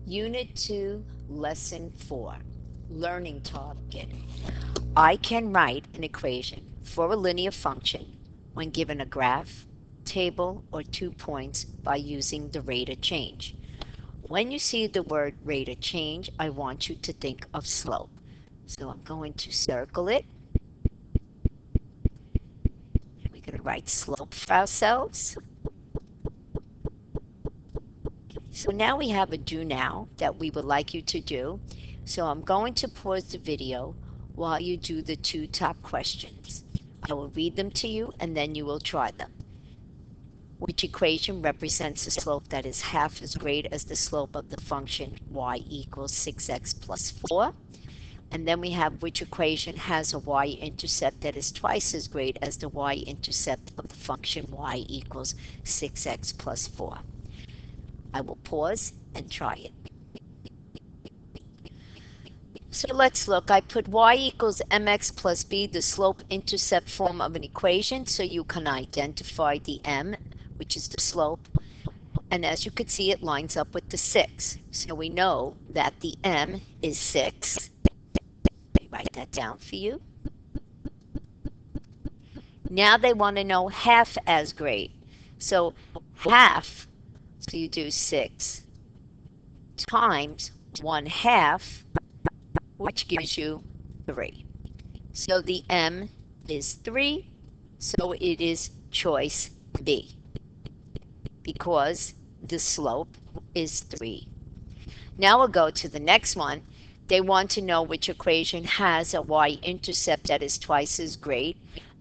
Unit 2, Lesson 4, Learning Target. I can write an equation for a linear function when given a graph, table, or 2 points by using the rate of change. When you see the word rate of change, I want you to think of slope. So I'm going to circle it. We're going to write slope for ourselves. So now we have a do now that we would like you to do. So I'm going to pause the video while you do the 2 top questions. I will read them to you and then you will try them. Which equation represents a slope that is half as great as the slope of the function y equals 6x plus 4? And then we have which equation has a y-intercept that is twice as great as the y-intercept of the function y equals 6x plus 4. I will pause and try it. So let's look. I put y equals mx plus b, the slope-intercept form of an equation, so you can identify the m, which is the slope. And as you can see, it lines up with the 6. So we know that the m is 6. Let me write that down for you. Now they want to know half as great. So half, so you do 6 times 1/2, which gives you 3. So the m is 3, so it is choice B, because the slope is 3. Now we'll go to the next one. They want to know which equation has a y-intercept that is twice as great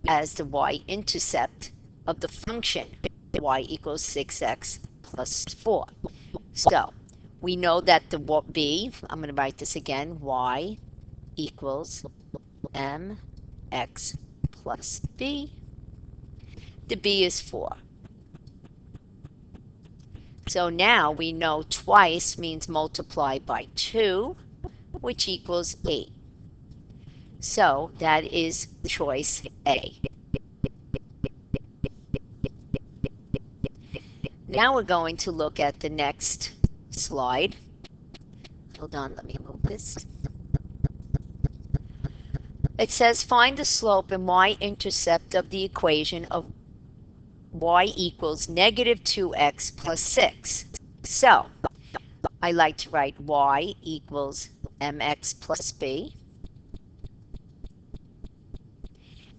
as the y-intercept of the function y equals 6x plus 4. So we know that the b, I'm going to write this again, y equals mx plus b. The b is 4. So now we know twice means multiply by 2, which equals 8. So that is choice A. Now we're going to look at the next slide. Hold on, let me move this. It says find the slope and y-intercept of the equation of y equals negative 2x plus 6. So I like to write y equals mx plus b.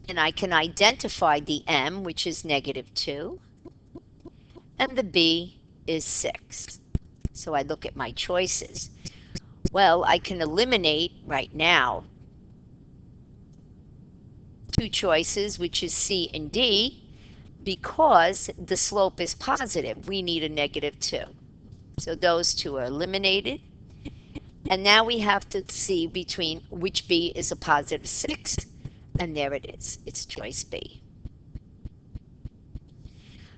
And I can identify the m, which is negative 2, and the b is 6. So I look at my choices. Well, I can eliminate right now 2 choices, which is C and D, because the slope is positive. We need a negative 2. So those 2 are eliminated. And now we have to see between which B is a positive 6. And there it is. It's choice B.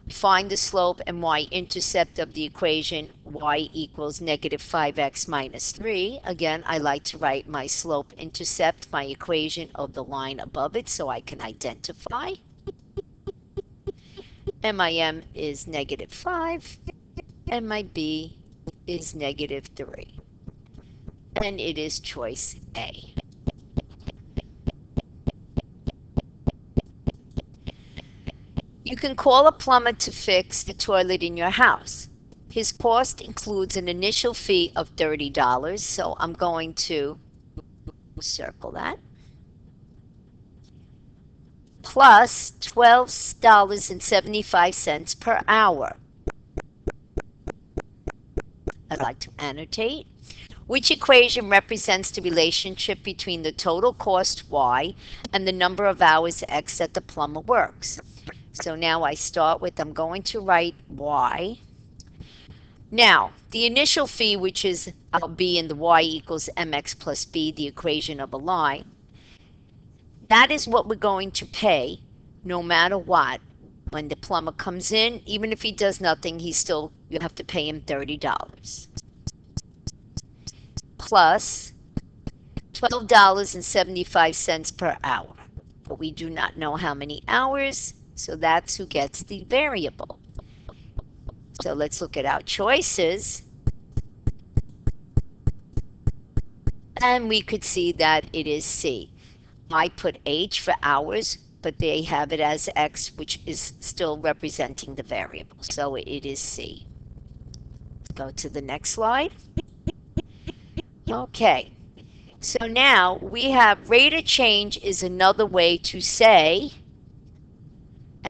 Find the slope and y-intercept of the equation y equals negative 5x minus 3. Again, I like to write my slope-intercept, my equation of the line above it, so I can identify. And my m is negative 5, and my b is negative 3. And it is choice A. You can call a plumber to fix the toilet in your house. His cost includes an initial fee of $30, so I'm going to circle that, plus $12.75 per hour. I'd like to annotate. Which equation represents the relationship between the total cost y and the number of hours x that the plumber works? So now I start with, I'm going to write y. Now, the initial fee, which is I'll be in the y equals mx plus b, the equation of a line, that is what we're going to pay no matter what. When the plumber comes in, even if he does nothing, you have to pay him $30. Plus $12.75 per hour. But we do not know how many hours, so that's who gets the variable. So let's look at our choices. And we could see that it is C. I put H for hours, but they have it as X, which is still representing the variable. So it is C. Go to the next slide. Okay. So now we have rate of change is another way to say,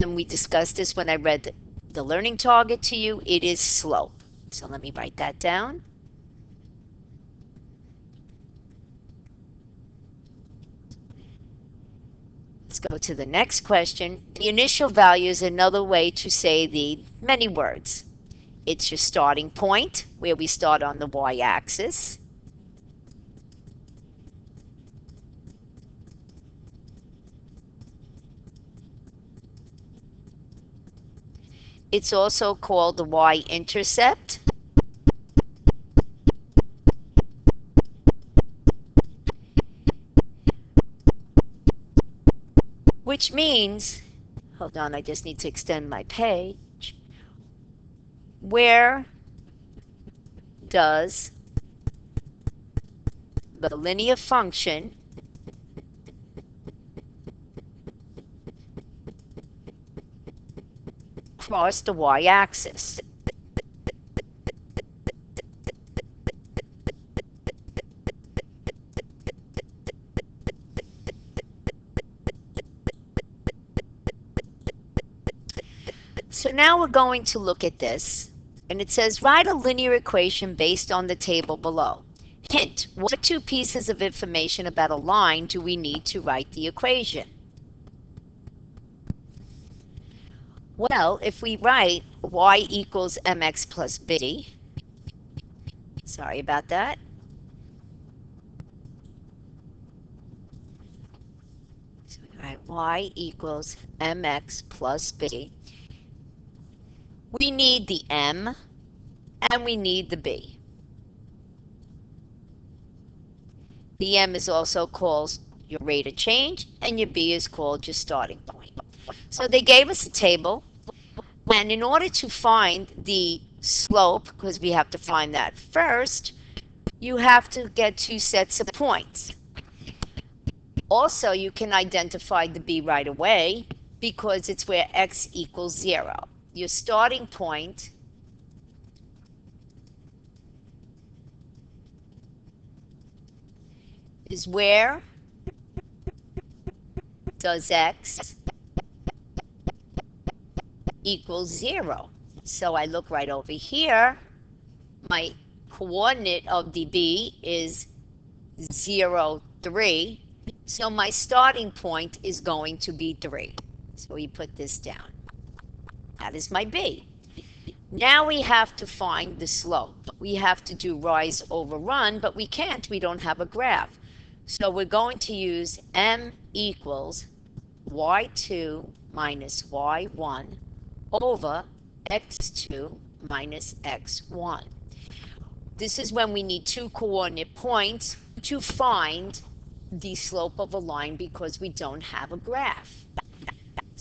and we discussed this when I read the learning target to you, it is slope. So let me write that down. Let's go to the next question. The initial value is another way to say the many words. It's your starting point, where we start on the y-axis. It's also called the Y-intercept. Which means, hold on, I just need to extend my page. Where does the linear function cross the y-axis? So now we're going to look at this, and it says write a linear equation based on the table below. Hint, what two pieces of information about a line do we need to write the equation? Well, if we write y equals mx plus b, sorry about that. So we write y equals mx plus b. We need the m and we need the b. The m is also called your rate of change, and your b is called your starting point. So they gave us a table, and in order to find the slope, because we have to find that first, you have to get two sets of points. Also, you can identify the b right away because it's where x equals 0. Your starting point is where does x equals 0. So I look right over here. My coordinate of the b is 0, 3. So my starting point is going to be 3. So we put this down. That is my b. Now we have to find the slope. We have to do rise over run, but we can't. We don't have a graph. So we're going to use m equals y2 minus y1 over x2 minus x1. This is when we need two coordinate points to find the slope of a line because we don't have a graph.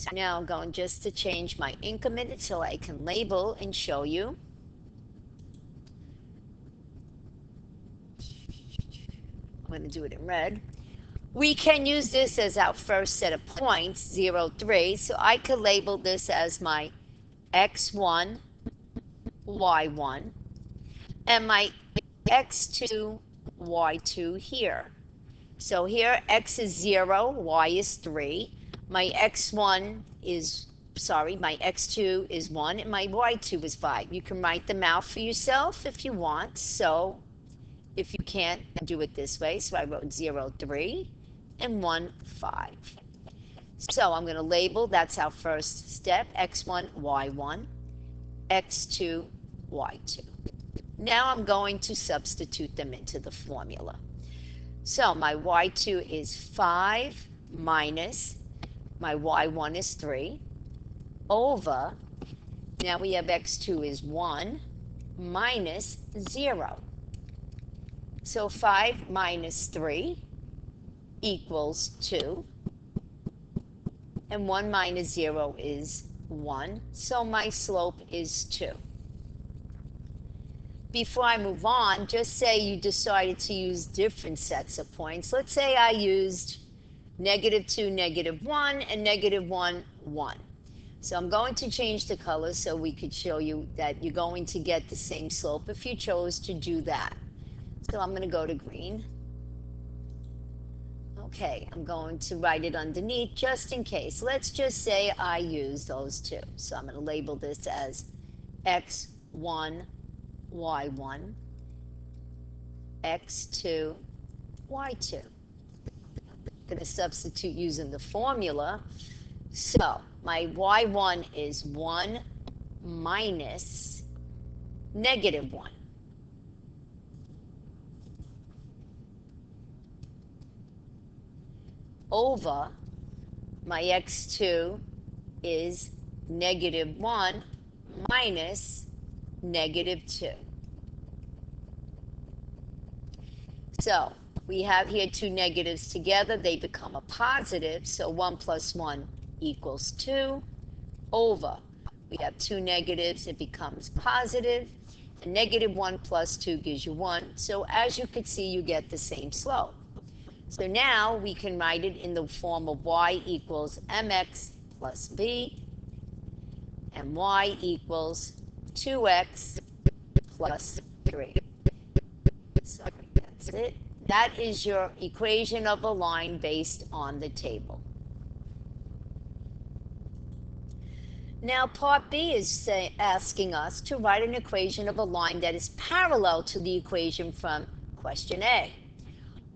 So now I'm going just to change my increment so I can label and show you. I'm going to do it in red. We can use this as our first set of points, 0, 3. So I could label this as my x1, y1, and my x2, y2 here. So here x is 0, y is 3. My x1 is, my x2 is 1, and my y2 is 5. You can write them out for yourself if you want. So if you can't, do it this way. So I wrote 0, 3, and 1, 5. So I'm going to label, that's our first step, x1, y1, x2, y2. Now I'm going to substitute them into the formula. So my y2 is 5 minus my y1 is 3 over, now we have x2 is 1 minus 0. So 5 minus 3 equals 2. And 1 minus 0 is 1. So my slope is 2. before I move on, just say you decided to use different sets of points. Let's say I used -2, -1, and -1, 1. So I'm going to change the color so we could show you that you're going to get the same slope if you chose to do that. So I'm going to go to green. Okay, I'm going to write it underneath just in case. Let's just say I use those two. So I'm going to label this as x1, y1, x2, y2. I'm going to substitute using the formula. So my y1 is 1 minus -1. Over my x2 is -1 minus -2. So we have here two negatives together. They become a positive. So 1 plus 1 equals 2. Over, we have two negatives. It becomes positive. And -1 plus 2 gives you 1. So as you can see, you get the same slope. So now we can write it in the form of y equals mx plus b, and y equals 2x plus 3. So that's it. That is your equation of a line based on the table. Now part B is asking us to write an equation of a line that is parallel to the equation from question A.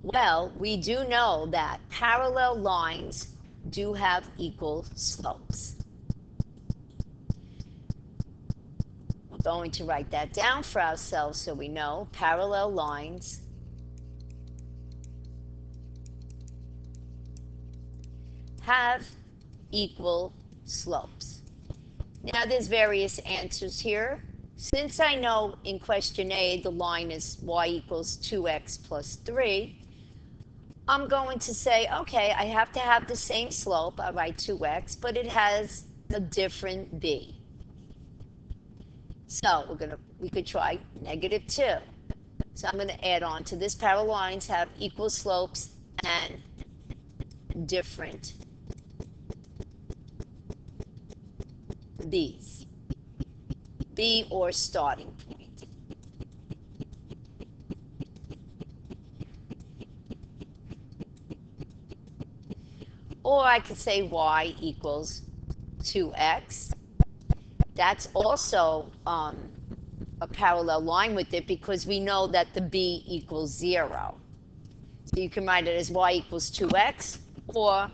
Well, we do know that parallel lines do have equal slopes. We're going to write that down for ourselves so we know parallel lines have equal slopes. Now there's various answers here. Since I know in question A the line is y equals 2x plus 3, I'm going to say, okay, I have to have the same slope. I write 2x, but it has a different b. So we could try -2. So I'm going to add on to this. Parallel lines have equal slopes and different b's. B or starting point. Or I could say y equals 2x. That's also a parallel line with it because we know that the b equals 0. So you can write it as y equals 2x or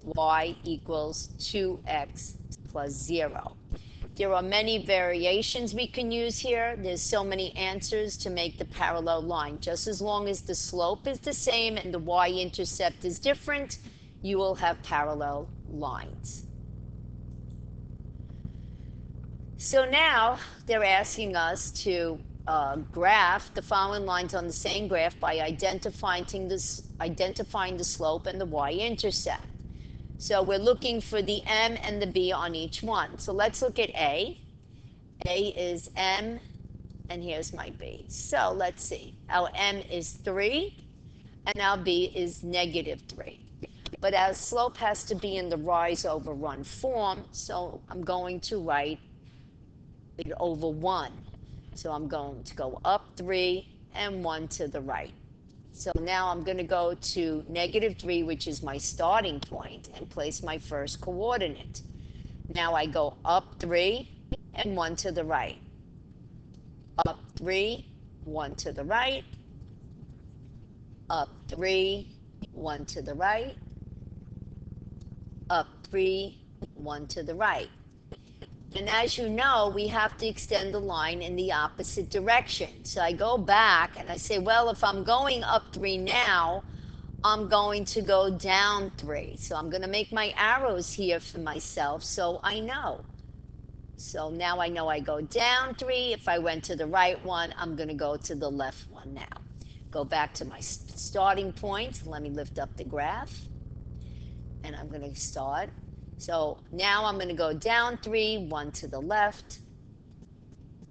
y equals 2x plus 0. There are many variations we can use here. There's so many answers to make the parallel line. Just as long as the slope is the same and the y-intercept is different, you will have parallel lines. So now they're asking us to graph the following lines on the same graph by identifying the slope and the y-intercept. So we're looking for the m and the b on each one. So let's look at A. A is m, and here's my b. So let's see. Our m is 3, and our b is -3. But our slope has to be in the rise over run form, so I'm going to write it over 1. So I'm going to go up 3 and 1 to the right. So now I'm going to go to -3, which is my starting point, and place my first coordinate. Now I go up 3 and 1 to the right. Up 3, 1 to the right. Up 3, 1 to the right. Up 3, 1 to the right. And as you know, we have to extend the line in the opposite direction. So I go back and I say, well, if I'm going up 3 now, I'm going to go down 3. So I'm going to make my arrows here for myself so I know. So now I know I go down 3. If I went to the right one, I'm going to go to the left one now. Go back to my starting point. Let me lift up the graph. And I'm going to start. So now I'm going to go down 3, 1 to the left,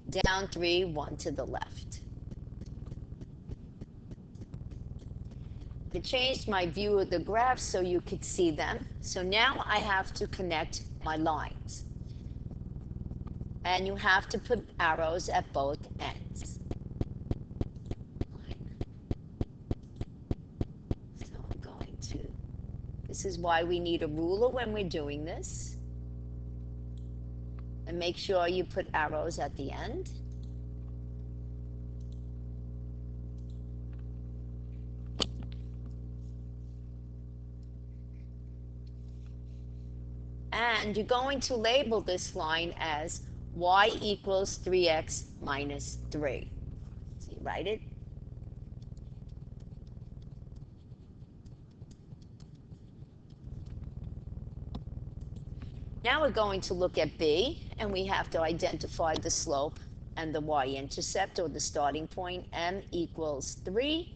down 3, 1 to the left. I changed my view of the graphs so you could see them. So now I have to connect my lines. And you have to put arrows at both ends. So I'm going to, this is why we need a ruler when we're doing this. And make sure you put arrows at the end. And you're going to label this line as y equals 3x minus 3. So you write it. Now we're going to look at B, and we have to identify the slope and the y-intercept, or the starting point. M equals 3,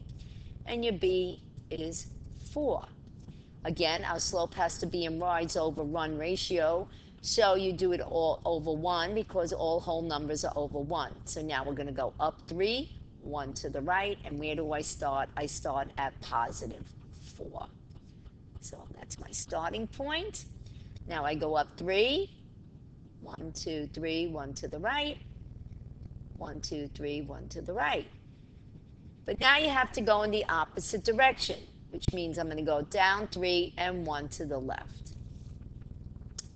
and your B is 4. Again, our slope has to be in rides over run ratio, so you do it all over 1 because all whole numbers are over 1. So now we're going to go up 3, 1 to the right, and where do I start? I start at positive 4. So that's my starting point. Now I go up 3, 1, 2, 3, 1 to the right, 1, 2, 3, 1 to the right. But now you have to go in the opposite direction, which means I'm going to go down 3 and 1 to the left.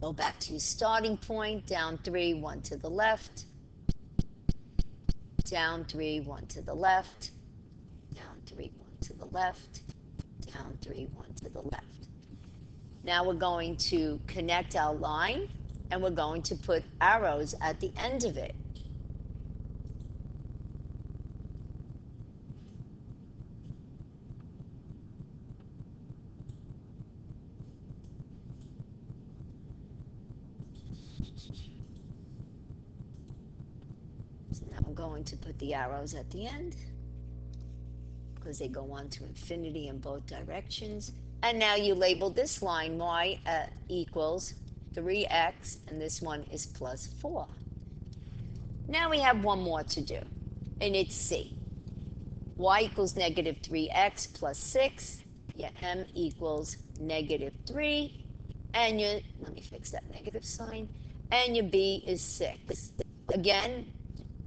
Go back to your starting point, down 3, 1 to the left, down 3, 1 to the left, down 3, 1 to the left, down 3, 1 to the left. Now we're going to connect our line, and we're going to put arrows at the end of it. So now I'm going to put the arrows at the end, because they go on to infinity in both directions. And now you label this line y equals 3x, and this one is plus 4. Now we have one more to do, and it's C. Y equals negative 3x plus 6. Your M equals negative 3. And your, let me fix that negative sign. And your B is 6. Again,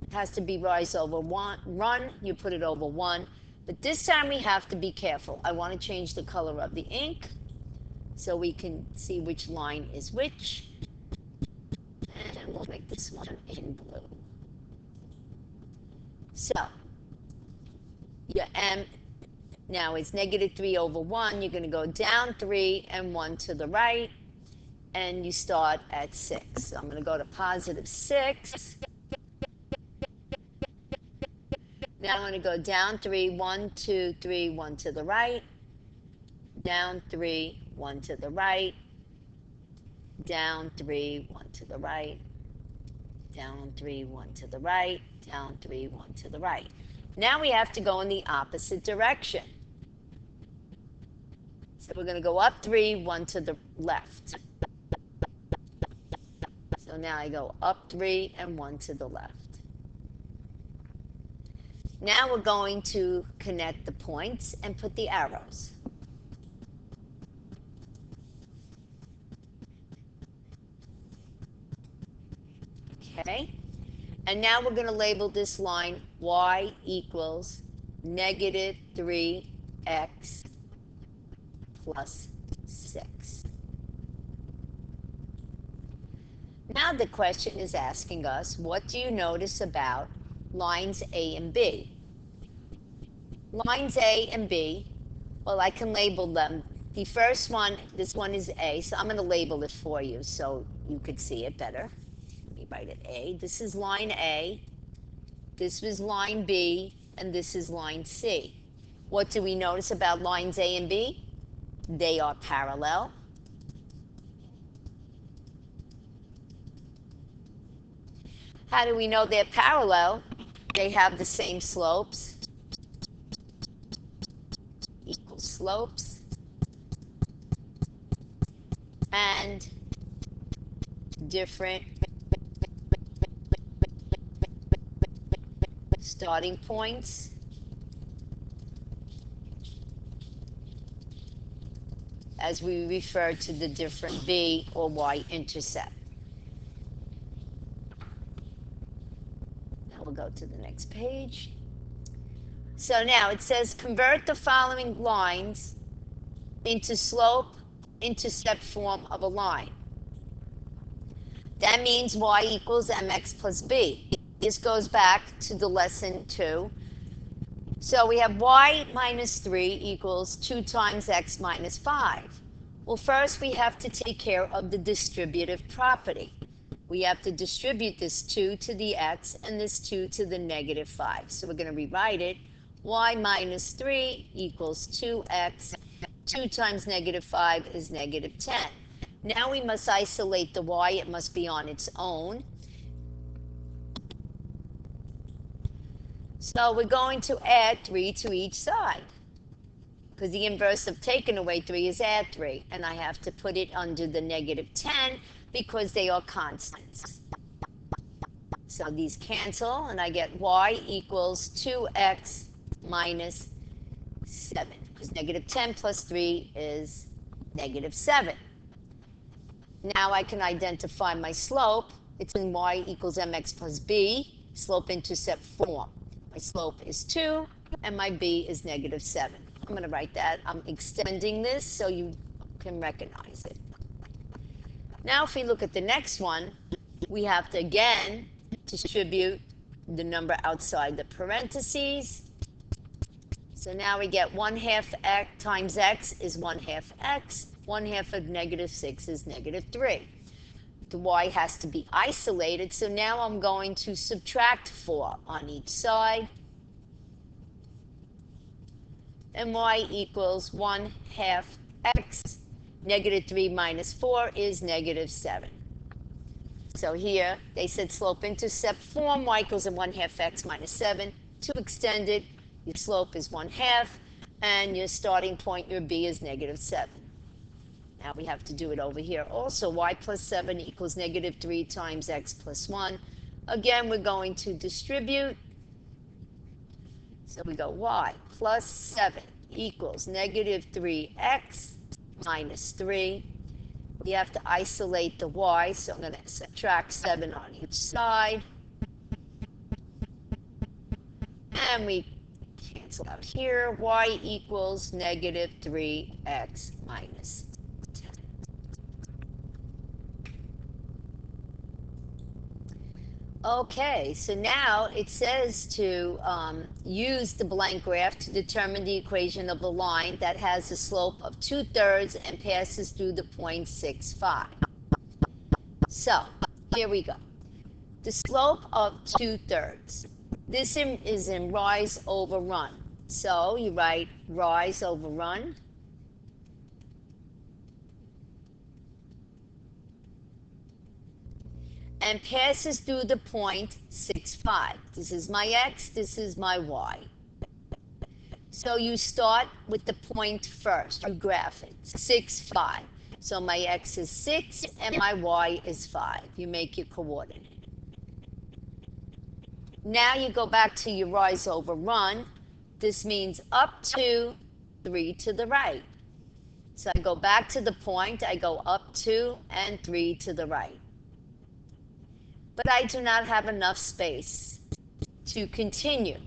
it has to be rise over one, run. You put it over 1. But this time we have to be careful. I want to change the color of the ink so we can see which line is which. And we'll make this one in blue. So your M now is negative 3 over 1. You're going to go down 3 and 1 to the right, and you start at 6. So I'm going to go to positive 6. Now I'm going to go down 3, 1, 2, 3, 1 to the right, down 3, 1 to the right, down 3, 1 to the right, down 3, 1 to the right, down 3, 1 to the right. Now we have to go in the opposite direction. So we're going to go up 3, 1 to the left. So now I go up 3 and 1 to the left. Now we're going to connect the points and put the arrows. Okay? And now we're going to label this line y equals negative 3x plus 6. Now the question is asking us, what do you notice about lines A and B? Lines A and B, well, I can label them. The first one, this one is A, so I'm going to label it for you so you could see it better. Let me write it A. This is line A, this was line B, and this is line C. What do we notice about lines A and B? They are parallel. How do we know they're parallel? They have the same slopes, equal slopes, and different starting points. As we refer to the different B or Y-intercept. Now we'll go to the next page. So now it says convert the following lines into slope-intercept form of a line. That means y equals mx plus b. This goes back to the lesson 2. So we have y minus 3 equals 2 times x minus 5. Well, first we have to take care of the distributive property. We have to distribute this 2 to the x and this 2 to the negative 5. So we're going to rewrite it. Y minus 3 equals 2x. 2 times negative 5 is negative 10. Now we must isolate the y. It must be on its own. So we're going to add 3 to each side, because the inverse of taking away 3 is add 3. And I have to put it under the negative 10 because they are constants. So these cancel, and I get y equals 2x minus 7, because negative 10 plus 3 is negative 7. Now I can identify my slope. It's in y equals mx plus b, slope-intercept form. My slope is 2, and my b is negative 7. I'm going to write that. I'm extending this so you can recognize it. Now if we look at the next one, we have to again distribute the number outside the parentheses. So now we get 1/2 x times x is 1/2 x. 1/2 of negative 6 is negative 3. The y has to be isolated, so now I'm going to subtract 4 on each side. And y equals 1/2 x. Negative 3 minus 4 is negative 7. So here they said slope-intercept form, y equals 1/2 x minus 7. To extend it, your slope is 1/2, and your starting point, your b, is negative 7. Now we have to do it over here. Also, y plus 7 equals negative 3 times x plus 1. Again, we're going to distribute. So we go y plus 7 equals negative 3x minus 3. We have to isolate the y, so I'm going to subtract 7 on each side. And we cancel out here. Y equals negative 3x minus 10. Okay, so now it says to use the blank graph to determine the equation of a line that has a slope of 2/3 and passes through the point 6, 5. So here we go. The slope of 2/3. This is in rise over run. So you write rise over run. And passes through the point 6, 5. This is my x, this is my y. So you start with the point first. You graph it, 6, 5. So my x is 6 and my y is 5. You make your coordinate. Now you go back to your rise over run. This means up 2, 3 to the right. So I go back to the point, I go up 2 and 3 to the right. But I do not have enough space to continue.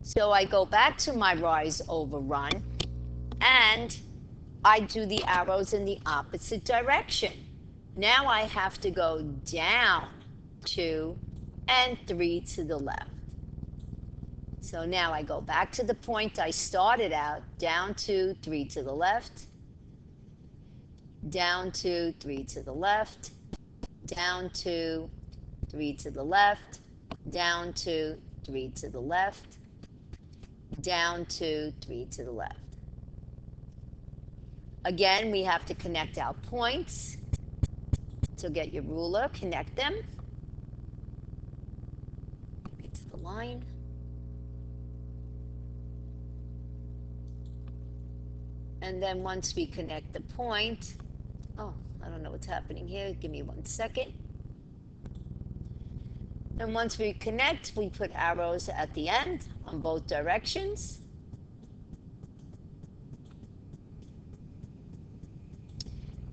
So I go back to my rise over run, and I do the arrows in the opposite direction. Now I have to go down 2 and 3 to the left. So now I go back to the point I started out, down 2, 3 to the left, down 2, 3 to the left, down 2, 3 to the left, down 2, 3 to the left, down 2, 3 to the left. Again, we have to connect our points. So get your ruler, connect them. Get to the line. And then once we connect the point, I don't know what's happening here. Give me 1 second. And once we connect, we put arrows at the end on both directions.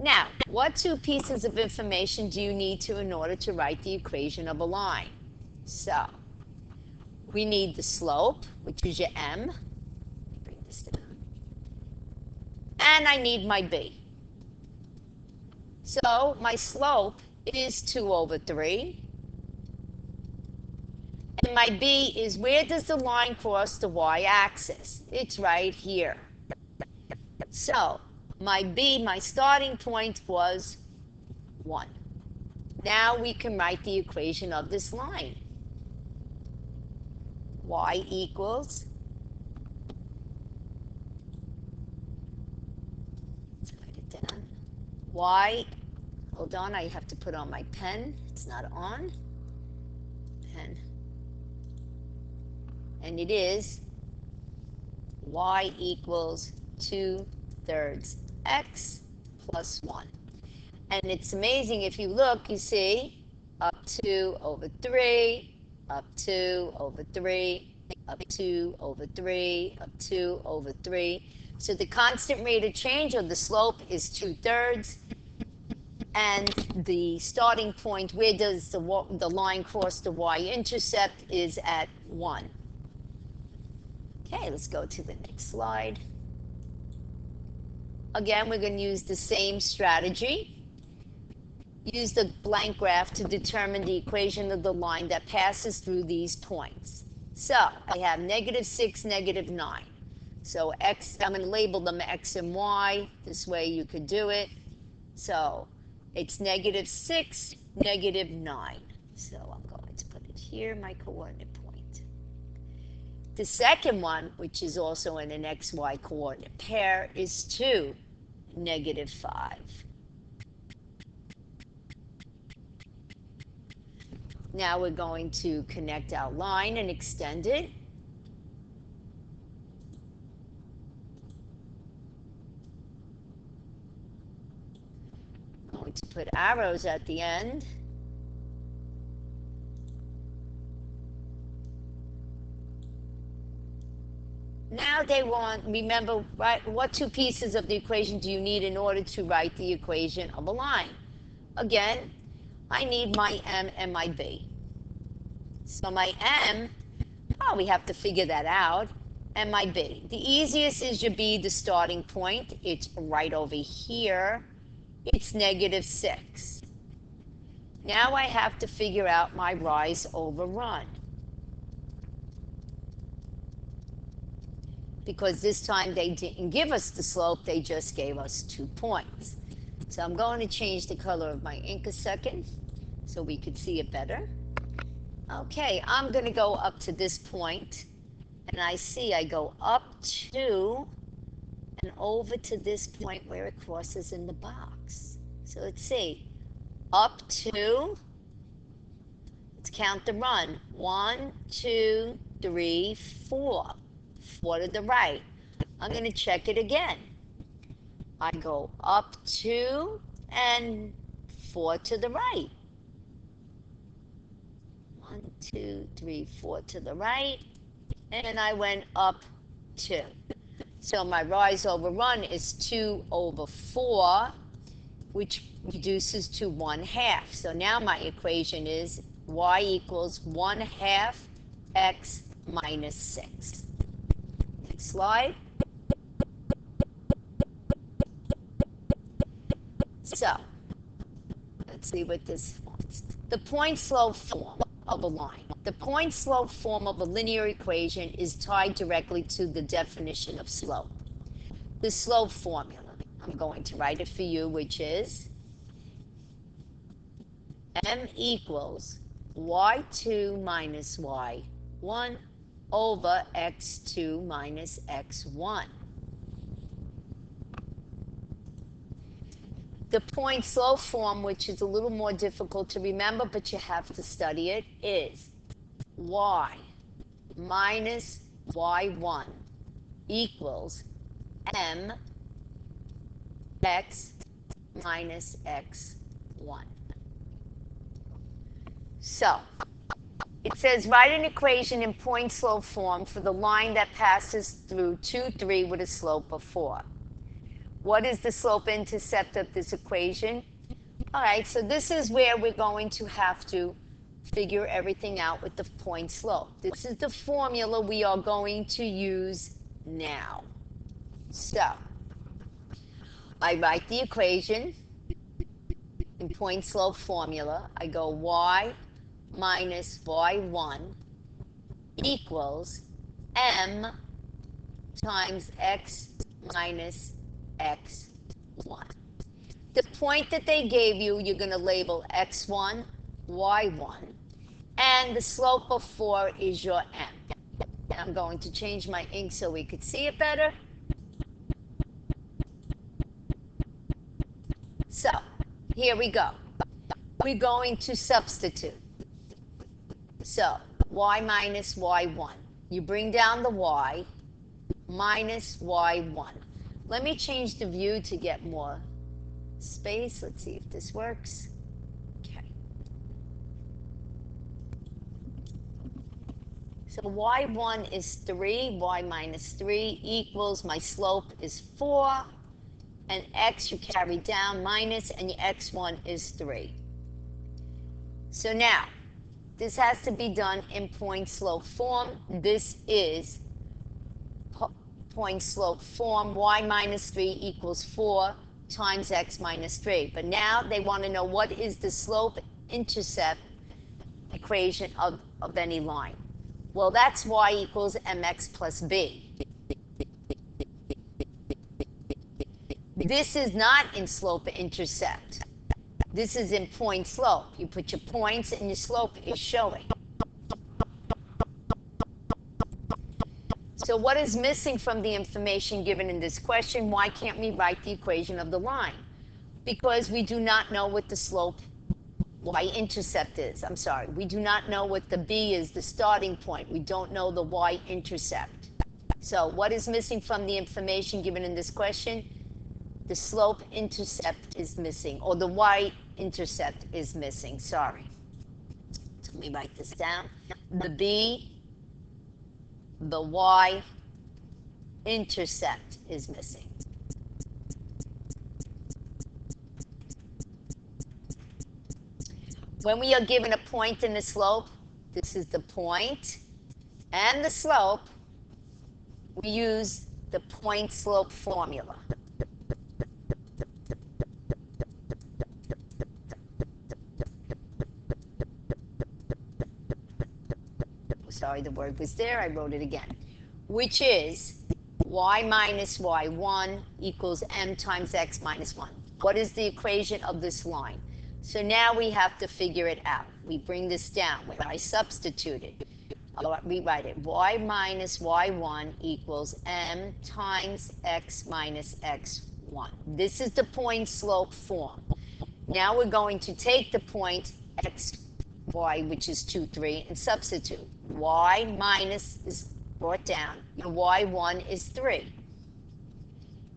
Now, what two pieces of information do you need to in order to write the equation of a line? So, we need the slope, which is your m. Bring this down. And I need my b. So, my slope is 2 over 3. And my b is, where does the line cross the y-axis? It's right here. So, my b, my starting point was 1. Now we can write the equation of this line. Y equals, let's write it down. Y, hold on, I have to put on my pen. It's not on. Pen. And it is y equals 2/3 x plus 1. And it's amazing, if you look, you see, up 2 over 3, up 2 over 3, up 2 over 3, up 2 over 3. So the constant rate of change of the slope is 2/3. And the starting point, where does the line cross the y-intercept, is at 1. Okay, let's go to the next slide. Again, we're going to use the same strategy. Use the blank graph to determine the equation of the line that passes through these points. So I have -6, -9. So x, I'm going to label them x and y. This way you could do it. So it's -6, -9. So I'm going to put it here, my coordinate point. The second one, which is also in an xy coordinate pair, is 2, -5. Now we're going to connect our line and extend it. I'm going to put arrows at the end. Now they want, remember, right, what two pieces of the equation do you need in order to write the equation of a line? Again, I need my m and my b. So my m, oh, we have to figure that out, and my b. The easiest is your b, the starting point. It's right over here. It's -6. Now I have to figure out my rise over run. Because this time they didn't give us the slope, they just gave us 2 points. So I'm going to change the color of my ink a second so we could see it better. Okay, I'm going to go up to this point, and I see I go up to and over to this point where it crosses in the box. So let's see, up to, let's count the run. 1, 2, 3, 4. 4 to the right. I'm going to check it again. I go up 2 and 4 to the right. 1, 2, 3, 4 to the right. And I went up 2. So my rise over run is 2 over 4, which reduces to 1/2. So now my equation is y equals 1/2 x minus 6. Next slide. So let's see what this wants. The point-slope form of a line. The point-slope form of a linear equation is tied directly to the definition of slope. The slope formula, I'm going to write it for you, which is m equals y2 minus y1 over x2 minus x1. The point-slope form, which is a little more difficult to remember, but you have to study it, is y minus y1 equals m x minus x1. So It says write an equation in point slope form for the line that passes through 2, 3 with a slope of 4. What is the slope-intercept of this equation? All right, so this is where we're going to have to figure everything out with the point slope. This is the formula we are going to use now. So I write the equation in point slope formula. I go y minus y1 equals m times x minus x1. The point that they gave you, you're going to label x1, y1, and the slope of 4 is your m. And I'm going to change my ink so we could see it better. So here we go. We're going to substitute. So y minus y1. You bring down the y minus y1. Let me change the view to get more space. Let's see if this works. Okay. So y1 is 3, y minus 3 equals, my slope is 4, and x you carry down minus, and your x1 is 3. So now, this has to be done in point slope form. This is point slope form. Y minus 3 equals 4 times x minus 3. But now they want to know what is the slope-intercept equation of any line. Well, that's y equals mx plus b. This is not in slope-intercept. This is in point slope. You put your points and your slope is showing. So what is missing from the information given in this question? Why can't we write the equation of the line? Because we do not know what the slope y-intercept is. I'm sorry. We do not know what the b is, the starting point. We don't know the y-intercept. So what is missing from the information given in this question? The slope-intercept is missing, or the y-intercept is missing. Sorry. So let me write this down. The b, the y-intercept is missing. When we are given a point and a slope, this is the point and the slope, we use the point slope formula. Sorry, the word was there, I wrote it again. Which is y minus y1 equals m times x minus 1. What is the equation of this line? So now we have to figure it out. We bring this down where I substituted. I'll rewrite it. Y minus y1 equals m times x minus x1. This is the point slope form. Now we're going to take the point x, y, which is 2, 3, and substitute. Y minus is brought down, and y1 is 3.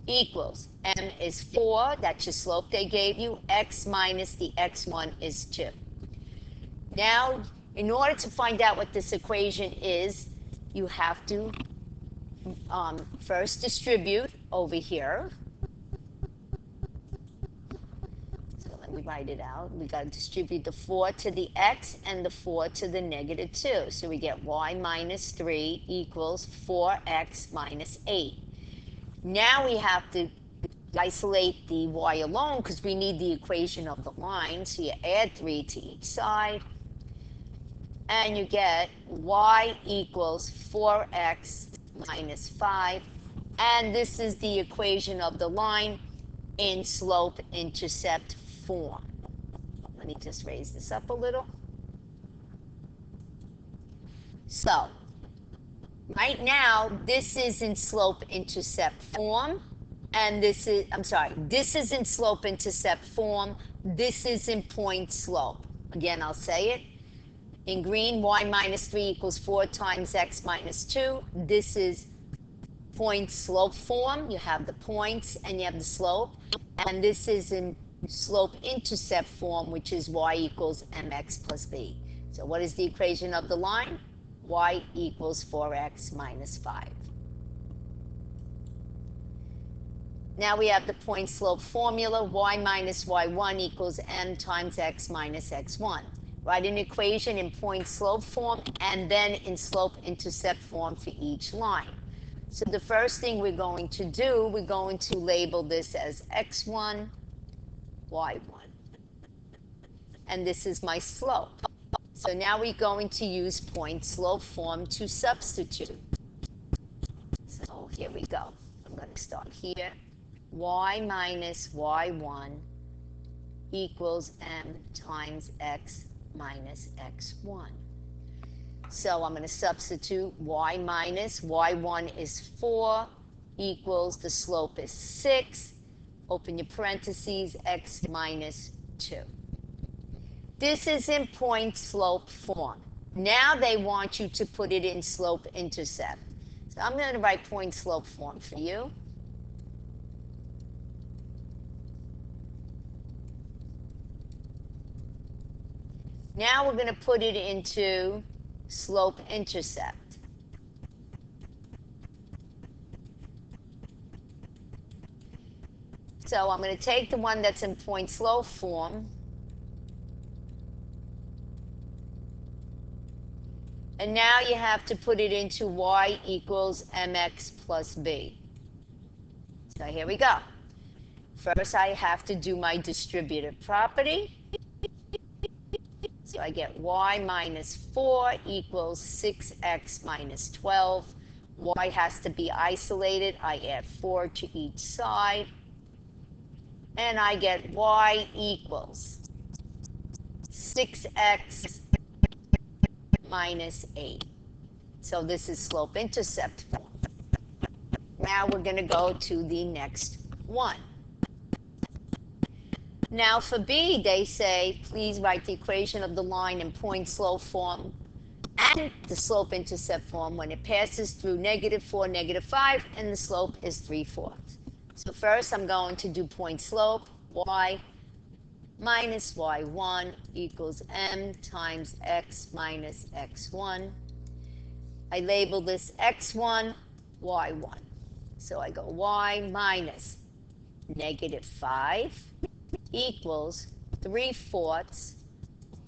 Equals, m is 4, that's your slope they gave you, x minus the x1 is 2. Now, in order to find out what this equation is, you have to first distribute over here. So let me write it out. We got to distribute the 4 to the x and the 4 to the negative 2. So we get y minus 3 equals 4x minus 8. Now we have to isolate the y alone because we need the equation of the line. So you add 3 to each side. And you get y equals 4x minus 5. And this is the equation of the line in slope-intercept form. Let me just raise this up a little. So, right now, this is in slope-intercept form. And this is, this is in slope-intercept form. This is in point slope. Again, I'll say it. In green, y minus 3 equals 4 times x minus 2. This is point slope form. You have the points and you have the slope. And this is in slope-intercept form, which is y equals mx plus b. So what is the equation of the line? Y equals 4x minus 5. Now we have the point slope formula. Y minus y1 equals m times x minus x1. Write an equation in point slope form and then in slope-intercept form for each line. So the first thing we're going to do, we're going to label this as x1, y1. And this is my slope. So now we're going to use point slope form to substitute. So here we go. I'm going to start here. Y minus y1 equals m times x minus x1. So I'm going to substitute y minus y1 is 4 equals, the slope is 6. Open your parentheses, x minus 2. This is in point slope form. Now they want you to put it in slope-intercept. So I'm going to write point slope form for you. Now we're going to put it into slope-intercept. So I'm going to take the one that's in point slope form, and now you have to put it into y equals mx plus b. So here we go. First I have to do my distributive property. So I get y minus 4 equals 6x minus 12. Y has to be isolated. I add 4 to each side. And I get y equals 6x minus 8. So this is slope-intercept form. Now we're going to go to the next one. Now for B, they say, please write the equation of the line in point slope form and the slope-intercept form when it passes through -4, -5, and the slope is 3/4. So first I'm going to do point slope. Y minus y1 equals m times x minus x1. I label this x1, y1. So I go y minus -5 equals 3/4,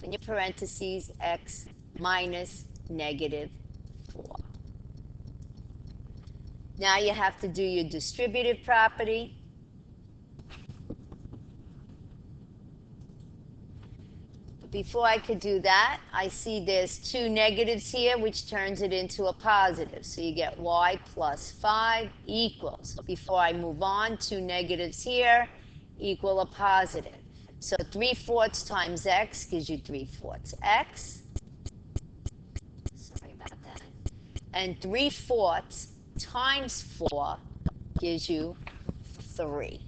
in your parentheses, x minus -4. Now you have to do your distributive property. But before I could do that, I see there's 2 negatives here, which turns it into a positive. So you get y plus 5 equals, before I move on, 2 negatives here equal a positive. So 3/4 times x gives you 3/4 x. Sorry about that. And 3/4 times 4 gives you 3.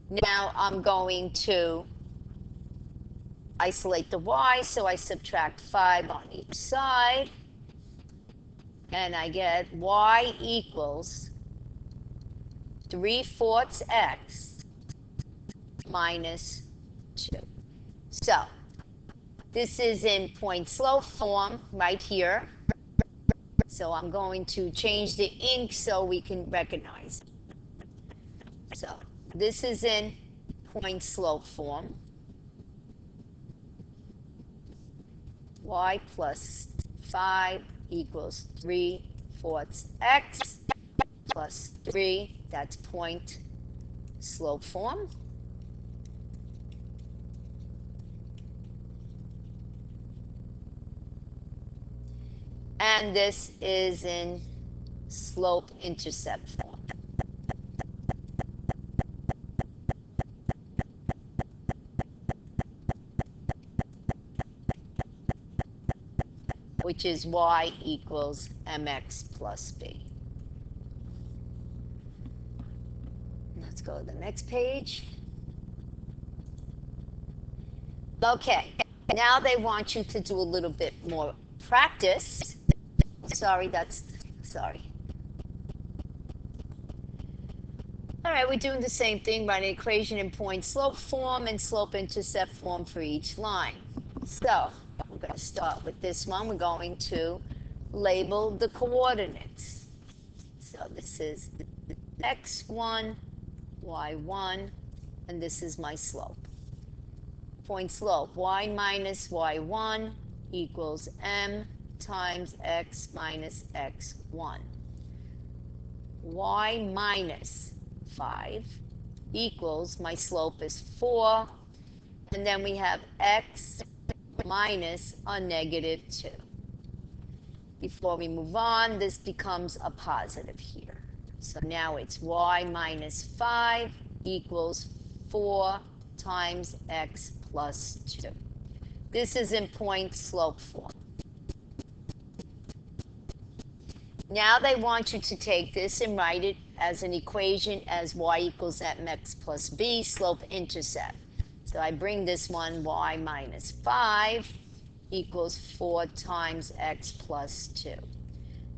Now I'm going to isolate the y, so I subtract 5 on each side. And I get y equals 3/4 x minus 2. So this is in point slope form right here. So I'm going to change the ink so we can recognize it. So this is in point slope form. Y plus 5 equals 3/4 x plus 3. That's point slope form. And this is in slope-intercept form. Which is y equals mx plus b. Let's go to the next page. Okay, now they want you to do a little bit more practice. Sorry. All right, we're doing the same thing, writing an equation in point slope form and slope intercept form for each line. So we're going to start with this one. We're going to label the coordinates. So this is x1, y1, and this is my slope. Point slope, y minus y1 equals m times x minus x1. Y minus 5 equals, my slope is 4, and then we have x minus a negative 2. Before we move on, this becomes a positive here. So now it's y minus 5 equals 4 times x plus 2. This is in point slope form. Now they want you to take this and write it as an equation as y equals mx plus b, slope-intercept. So I bring this one, y minus 5 equals 4 times x plus 2.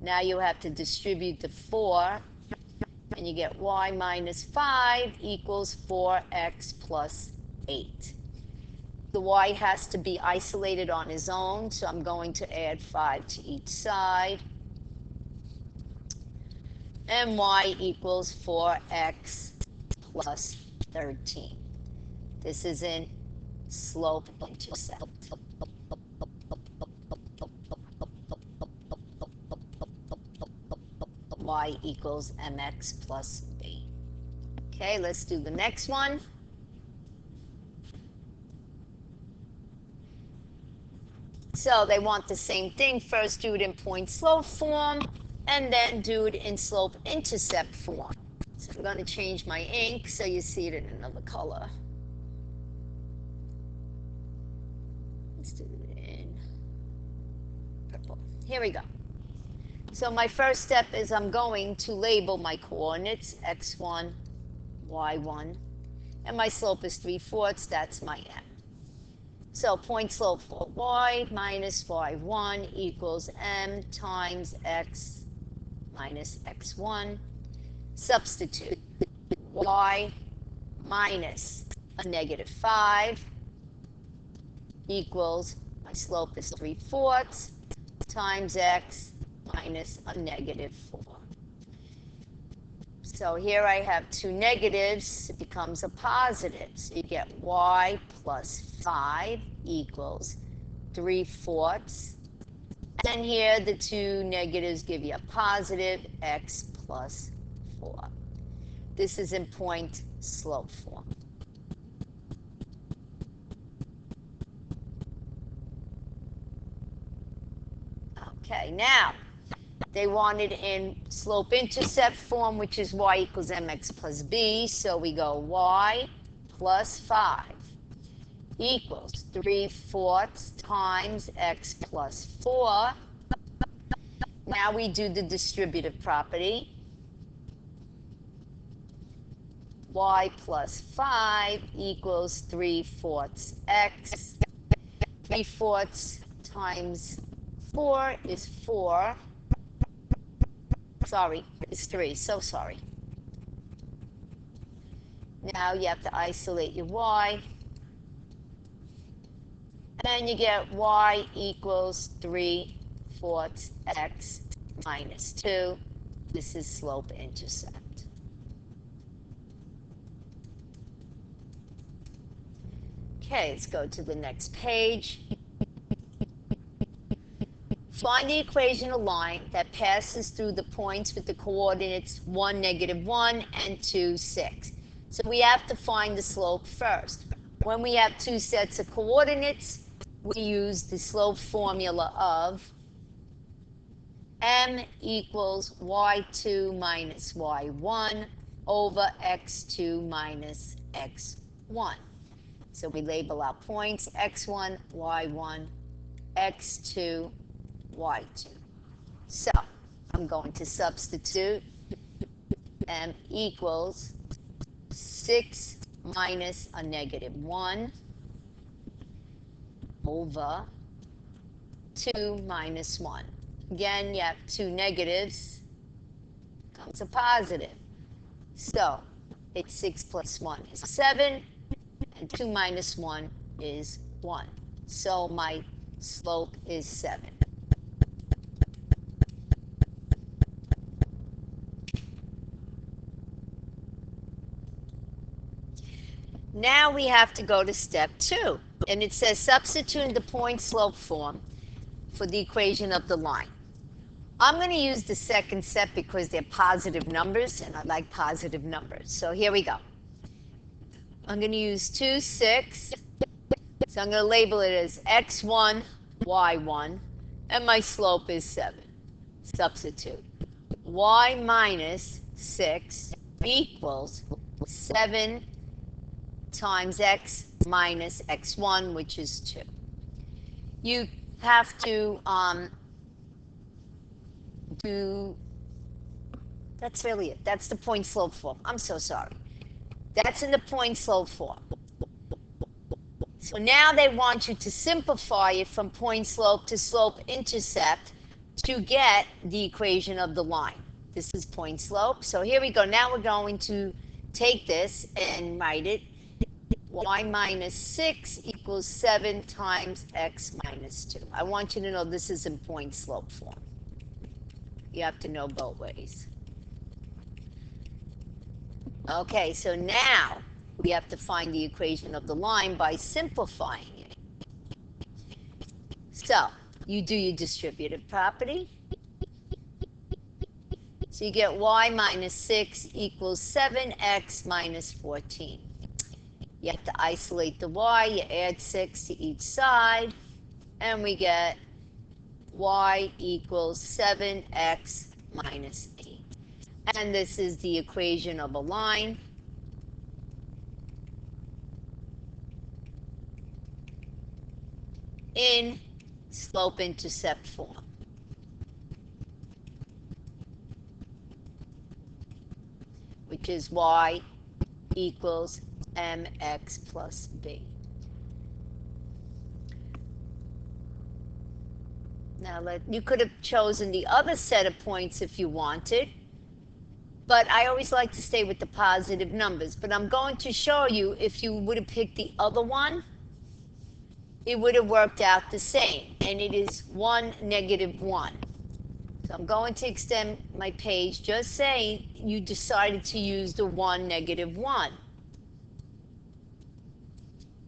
Now you have to distribute the 4, and you get y minus 5 equals 4x plus 8. The y has to be isolated on its own, so I'm going to add 5 to each side. And y equals 4x plus 13. This is in slope-intercept. Y equals mx plus b. Okay, let's do the next one. So they want the same thing. First do it in point slope form, and then do it in slope-intercept form. So I'm going to change my ink so you see it in another color. Let's do it in purple. Here we go. So my first step is I'm going to label my coordinates, x1, y1, and my slope is 3/4, that's my m. So point slope for y minus y1 equals m times x minus x1. Substitute y minus a negative 5 equals, my slope is 3/4 times x minus a negative 4. So here I have two negatives, it becomes a positive. So you get y plus 5 equals 3/4. And here the two negatives give you a positive, x plus 4. This is in point slope form. Okay, now they want it in slope-intercept form, which is y equals mx plus b. So we go y plus 5 equals 3/4 times x plus 4. Now we do the distributive property. Y plus 5 equals 3/4 x. 3/4 times 4 is 4. Sorry, it's 3. So sorry. Now you have to isolate your y. And you get y equals 3/4 x minus 2. This is slope-intercept. Okay, let's go to the next page. Find the equation of a line that passes through the points with the coordinates 1, -1, and 2, 6. So we have to find the slope first. When we have two sets of coordinates, we use the slope formula of m equals y2 minus y1 over x2 minus x1. So we label our points x1, y1, x2, y2. So I'm going to substitute m equals 6 minus a -1 over 2 minus 1. Again, you have two negatives, comes a positive. So It's 6 plus 1 is 7, and 2 minus 1 is 1. So my slope is 7. Now we have to go to step 2. And it says substitute the point slope form for the equation of the line. I'm going to use the second step because they're positive numbers, and I like positive numbers. So here we go. I'm going to use 2, 6. So I'm going to label it as x1, y1, and my slope is 7. Substitute. Y minus 6 equals 7 times x minus x1, which is 2. You have to that's really it. That's the point slope form. I'm so sorry. That's in the point slope form. So now they want you to simplify it from point slope to slope intercept to get the equation of the line. This is point slope. So here we go. Now we're going to take this and write it. Y minus 6 equals 7 times x minus 2. I want you to know this is in point slope form. You have to know both ways. Okay, so now we have to find the equation of the line by simplifying it. So you do your distributive property. So you get y minus 6 equals 7x minus 14. You have to isolate the y. You add 6 to each side, and we get y equals 7x minus 8. And this is the equation of a line. In slope-intercept form. Which is y equals mx plus b. Now you could have chosen the other set of points if you wanted, but I always like to stay with the positive numbers. But I'm going to show you if you would have picked the other one, it would have worked out the same, and it is 1, negative 1. So I'm going to extend my page just saying you decided to use the 1, negative 1.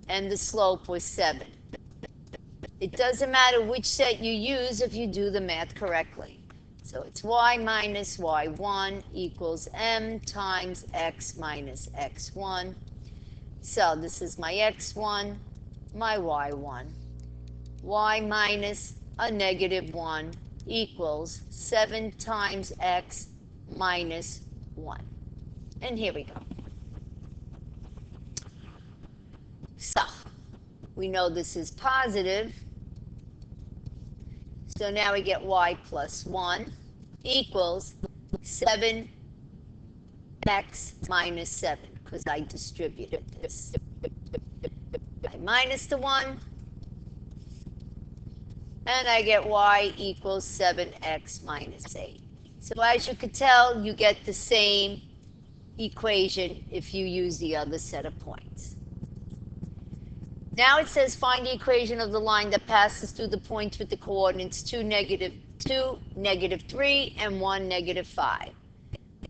And the slope was 7. It doesn't matter which set you use if you do the math correctly. So it's y minus y1 equals m times x minus x1. So this is my x1, my y1. Y minus a negative 1 equals 7 times x minus 1. And here we go. So we know this is positive. So now we get y plus 1 equals 7x minus 7, because I distributed this. I minus the 1, and I get y equals 7x minus 8. So as you could tell, you get the same equation if you use the other set of points. Now it says find the equation of the line that passes through the points with the coordinates 2, negative 3, and 1, negative 5.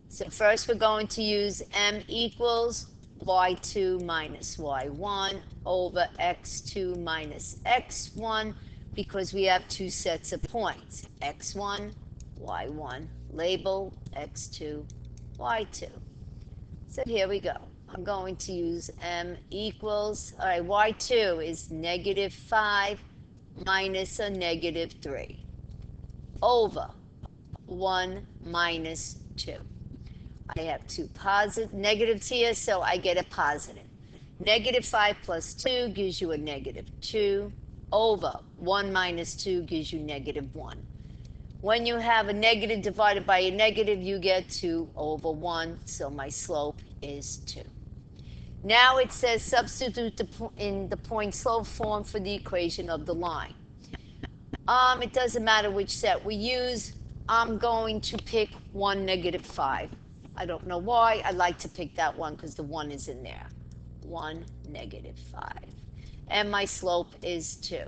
So first we're going to use m equals y2 minus y1 over x2 minus x1, because we have two sets of points, x1, y1, label x2, y2. So here we go. I'm going to use m equals, all right, y2 is negative 5 minus a negative 3 over 1 minus 2. I have two positive negatives here, so I get a positive. Negative 5 plus 2 gives you a negative 2 over 1 minus 2 gives you negative 1. When you have a negative divided by a negative, you get 2 over 1, so my slope is 2. Now it says substitute in the point slope form for the equation of the line. It doesn't matter which set we use. I'm going to pick 1, negative 5. I don't know why. I like to pick that one because the 1 is in there. 1, -5. And my slope is 2.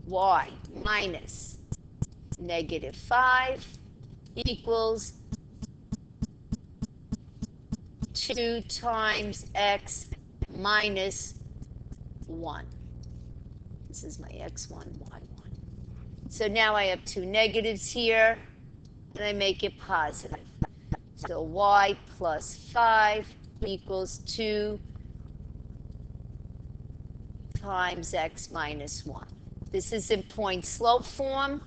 Y minus -5 equals 2 times x minus 1. This is my x1, y1. So now I have two negatives here, and I make it positive. So y plus 5 equals 2 times x minus 1. This is in point slope form.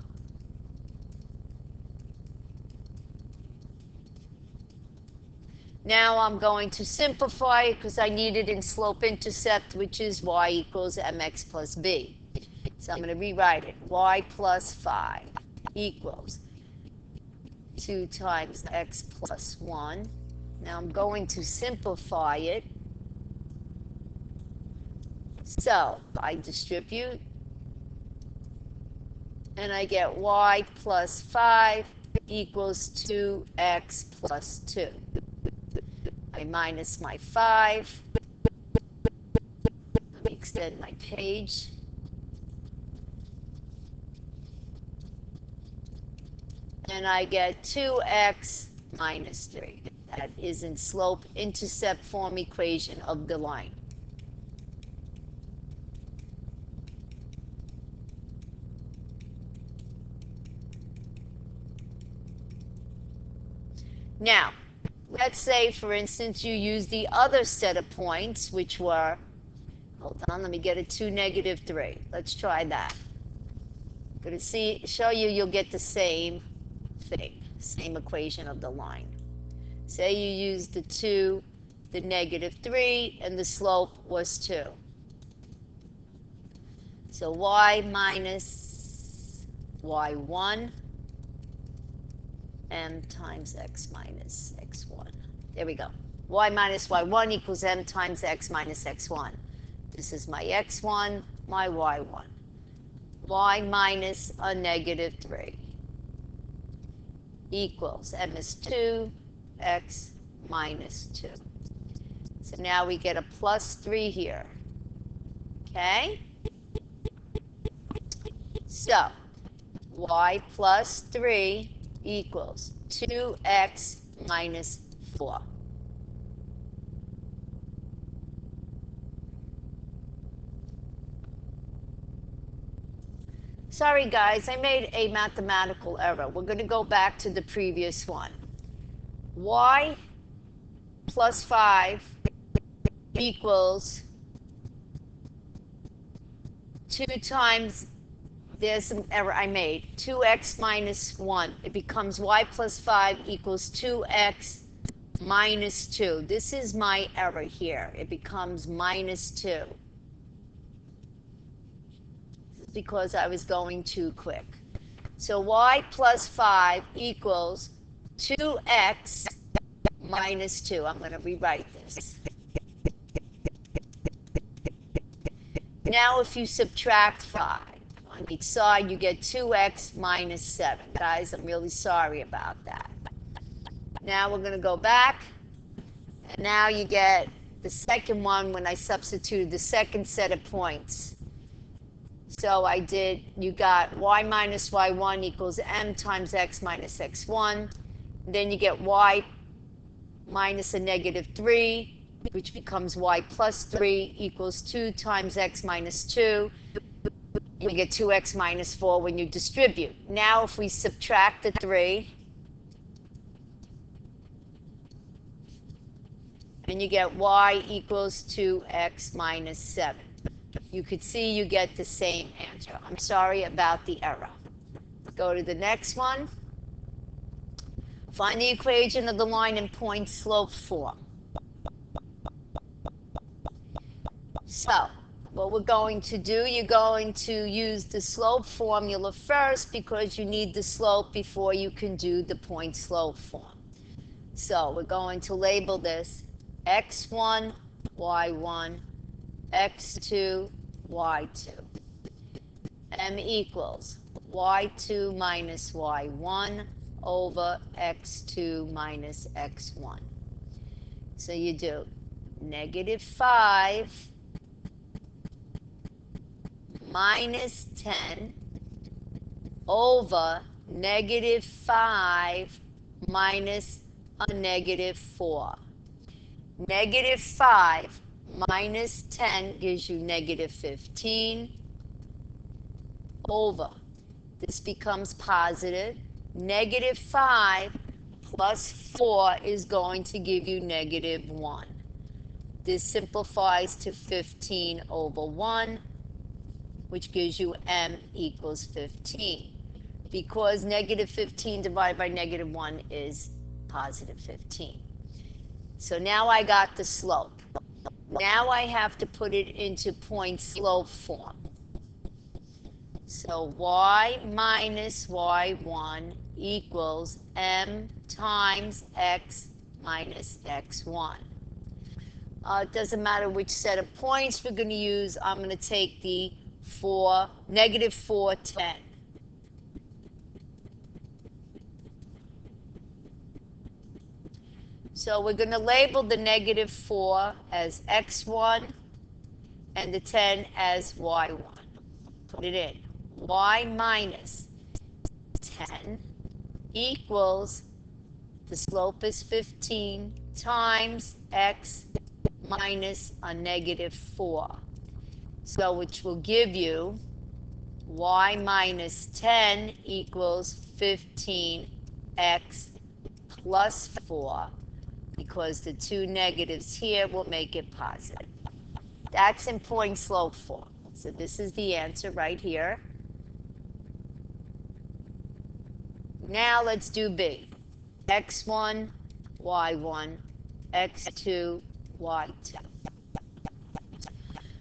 Now I'm going to simplify it because I need it in slope-intercept, which is y equals mx plus b. So I'm going to rewrite it. Y plus 5 equals 2 times x plus 1. Now I'm going to simplify it. So I distribute, and I get y plus 5 equals 2x plus 2. I minus my 5. Let me extend my page. And I get 2x minus 3. That is in slope-intercept form equation of the line. Now, let's say, for instance, you use the other set of points, which were, hold on, let me get a 2, -3. Let's try that. I'm going to show you, you'll get the same thing, same equation of the line. Say you use the 2, the -3, and the slope was 2. So y minus y1 m times x minus x1. There we go. Y minus y1 equals m times x minus x1. This is my x1, my y1. Y minus a -3 equals m is 2, x minus 2. So now we get a plus 3 here. Okay? So y plus 3 equals 2x minus 4. Sorry guys, I made a mathematical error. We're going to go back to the previous one. Y plus 5 equals 2 times, there's some error I made, 2x minus 1. It becomes y plus 5 equals 2x minus 2. This is my error here. It becomes minus 2. Because I was going too quick. So y plus 5 equals 2x minus 2. I'm going to rewrite this. Now if you subtract 5 on each side, you get 2x minus 7. Guys, I'm really sorry about that. Now we're going to go back. And now you get the second one when I substituted the second set of points. So you got y minus y1 equals m times x minus x1. Then you get y minus a -3, which becomes y plus 3 equals 2 times x minus 2. You get 2x minus 4 when you distribute. Now if we subtract the 3, and you get y equals 2x minus 7. You could see you get the same answer. I'm sorry about the error. Go to the next one. Find the equation of the line in point slope form. So, what we're going to do, you're going to use the slope formula first because you need the slope before you can do the point slope form. So, we're going to label this x1, y1, x2, y2. M equals y2 minus y1 over x2 minus x1. So you do negative 5 minus 10 over negative 5 minus a negative 4. Negative 5 minus 10 gives you negative 15 over. This becomes positive. Negative 5 plus 4 is going to give you negative 1. This simplifies to 15 over 1, which gives you m equals 15. Because negative 15 divided by negative 1 is positive 15. So now I got the slope. Now I have to put it into point slope form. So y minus y1 equals m times x minus x1. It doesn't matter which set of points we're going to use. I'm going to take the negative 4, 10. So we're going to label the negative 4 as x1 and the 10 as y1. Put it in. Y minus 10 equals, the slope is 15, times x minus a negative 4. So which will give you y minus 10 equals 15x plus 4, because the two negatives here will make it positive. That's in point slope form. So this is the answer right here. Now let's do B. x1, y1, x2, y2.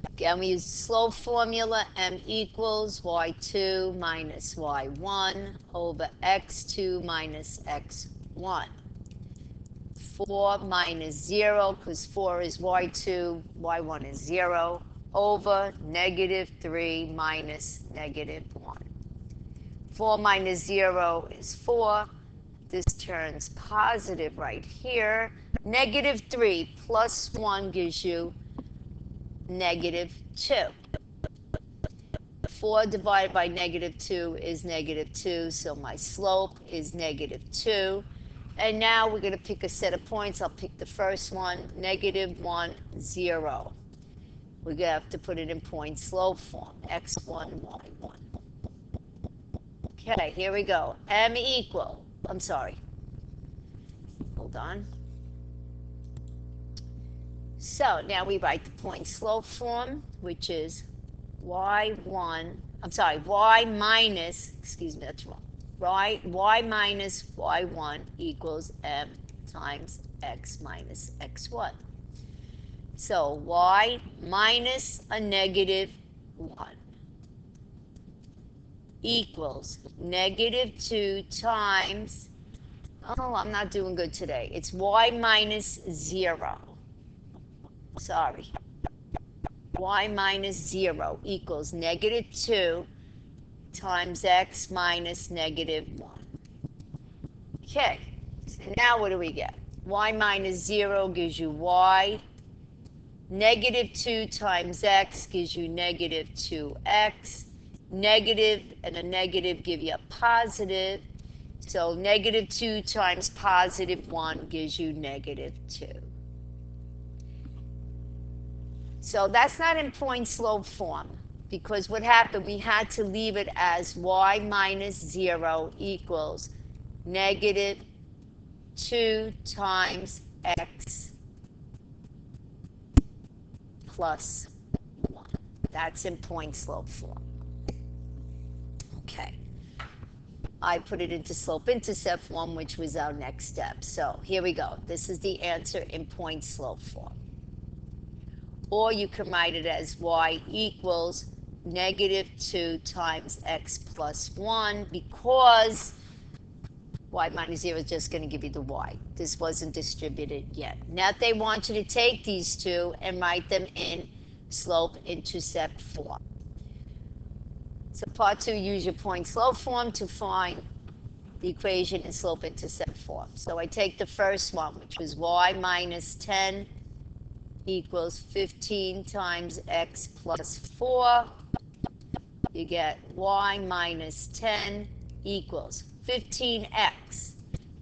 Again, we use the slope formula. M equals y2 minus y1 over x2 minus x1. 4 minus 0, because 4 is y2, y1 is 0, over negative 3 minus negative 1. 4 minus 0 is 4. This turns positive right here. Negative 3 plus 1 gives you negative 2. 4 divided by negative 2 is negative 2, so my slope is negative 2. And now we're going to pick a set of points. I'll pick the first one, negative 1, 0. We're going to have to put it in point slope form, x1, y1. Okay, here we go. M equal, I'm sorry. Hold on. So now we write the point slope form, which is y minus, excuse me, that's wrong. Y minus y1 equals m times x minus x1. So y minus a negative 1 equals negative 2 times, oh, I'm not doing good today. It's y minus 0. Sorry. Y minus 0 equals negative 2 times x minus negative 1. Okay, so now what do we get? Y minus 0 gives you y. Negative 2 times x gives you negative 2x. Negative and a negative give you a positive. So negative 2 times positive 1 gives you negative 2. So that's not in point slope form, because what happened, we had to leave it as y minus 0 equals negative 2 times x plus 1. That's in point slope form. Okay. I put it into slope-intercept form, which was our next step. So here we go. This is the answer in point slope form. Or you can write it as y equals negative 2 times x plus 1, because y minus 0 is just going to give you the y. This wasn't distributed yet. Now they want you to take these two and write them in slope-intercept form. So part 2, use your point slope form to find the equation in slope-intercept form. So I take the first one, which was y minus 10 equals 15 times x plus 4. You get y minus 10 equals 15x,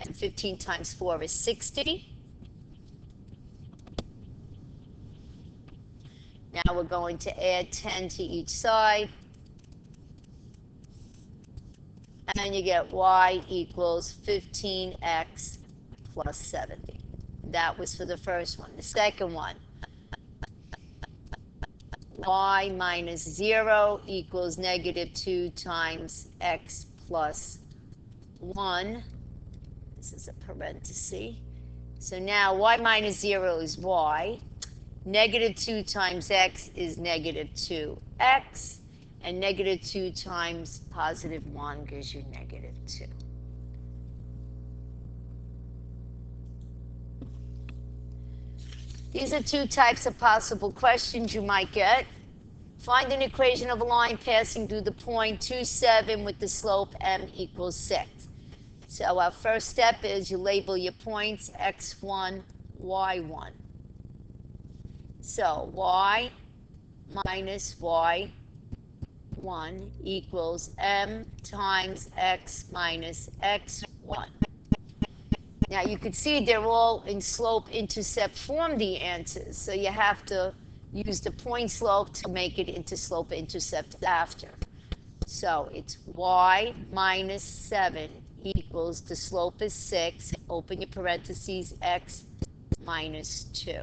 and 15 times 4 is 60. Now we're going to add 10 to each side. And you get y equals 15x plus 70. That was for the first one. The second one, y minus 0 equals negative 2 times x plus 1. This is a parenthesis. So now y minus 0 is y. Negative 2 times x is negative 2x. And negative 2 times positive 1 gives you negative 2. These are two types of possible questions you might get. Find an equation of a line passing through the point 2, 7 with the slope m equals 6. So our first step is you label your points x1, y1. So y minus y1 equals m times x minus x1. Now you can see they're all in slope-intercept form, the answers. So you have to use the point slope to make it into slope-intercept after. So it's y minus 7 equals, the slope is 6, open your parentheses, x minus 2.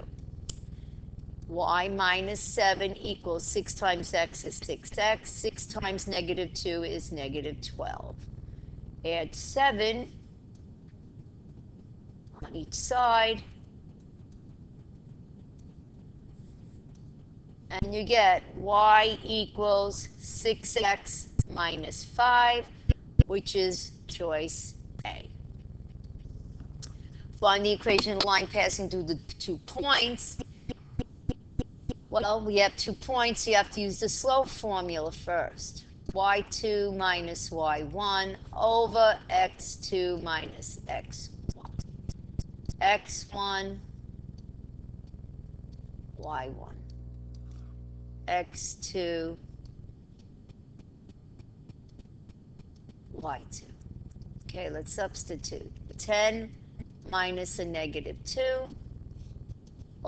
Y minus 7 equals 6 times x is 6x. 6 times negative 2 is negative 12. Add 7 on each side. And you get y equals 6x minus 5, which is choice A. Find the equation of the line passing through the 2 points. Well, we have 2 points, so you have to use the slope formula first. y2 minus y1 over x2 minus x1. x1, y1. x2, y2. Okay, let's substitute. 10 minus a negative 2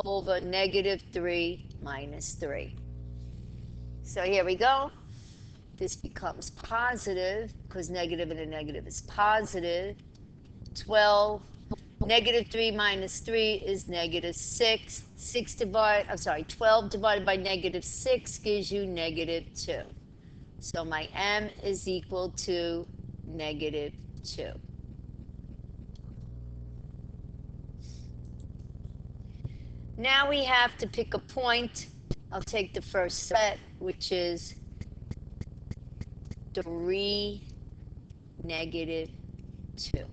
over negative 3 minus 3. So here we go. This becomes positive, because negative and a negative is positive. 12. Negative 3 minus 3 is negative 6. 12 divided by negative 6 gives you negative 2. So my m is equal to negative 2. Now we have to pick a point. I'll take the first set, which is 3, negative 2.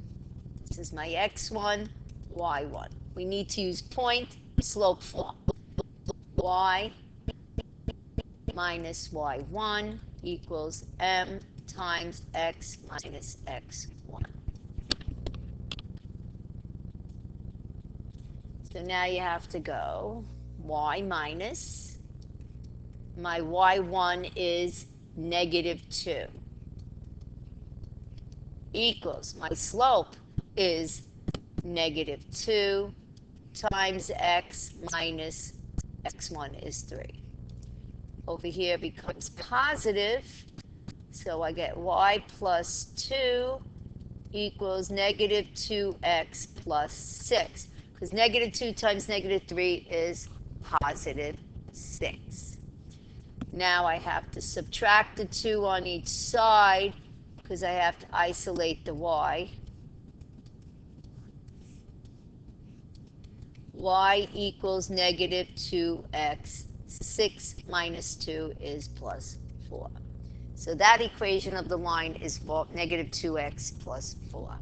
This is my x1, y1. We need to use point slope form. Y minus y1 equals m times x minus x1. So now you have to go y minus, my y1 is negative 2, equals, my slope is negative 2 times x minus x1 is 3. Over here becomes positive, so I get y plus 2 equals negative 2x plus 6. Because negative 2 times negative 3 is positive 6. Now I have to subtract the 2 on each side, because I have to isolate the y. Y equals negative 2x. 6 minus 2 is plus 4. So that equation of the line is negative 2x plus 4.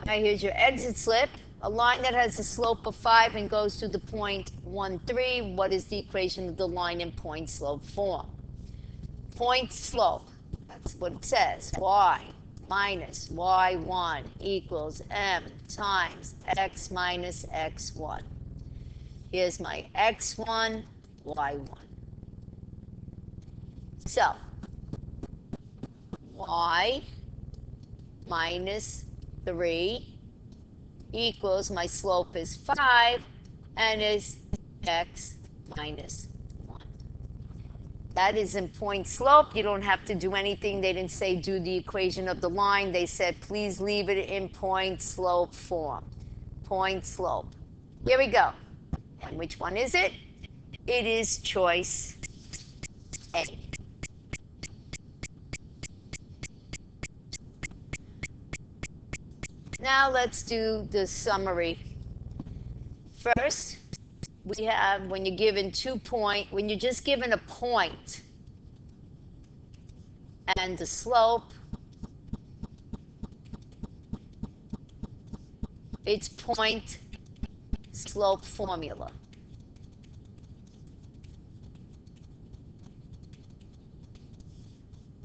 Now here's your exit slip. A line that has a slope of 5 and goes through the point 1, 3. What is the equation of the line in point slope form? point slope. That's what it says. Y minus y1 equals m times x minus x1. Here's my x1, y1. So, y minus 3 equals, my slope is 5, and is x minus 1. That is in point slope. You don't have to do anything. They didn't say do the equation of the line. They said please leave it in point slope form. Point slope. Here we go. And which one is it? It is choice A. Now let's do the summary. First, we have when you're given when you're just given a point and the slope, it's point slope formula.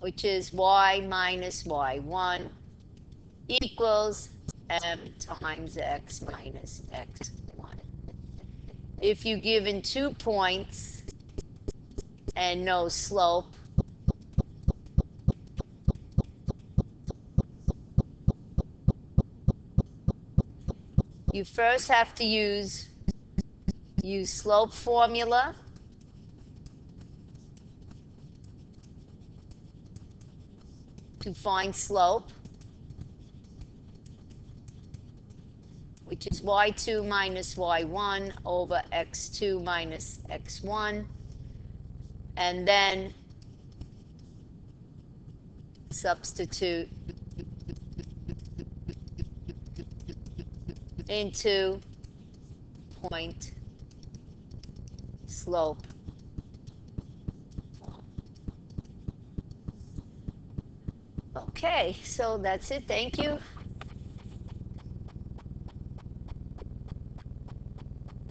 Which is y minus y1 equals m times x minus x1. If you're given 2 points and no slope, you first have to use slope formula to find slope, which is y2 minus y1 over x2 minus x1, and then substitute into point slope. Okay, so that's it. Thank you.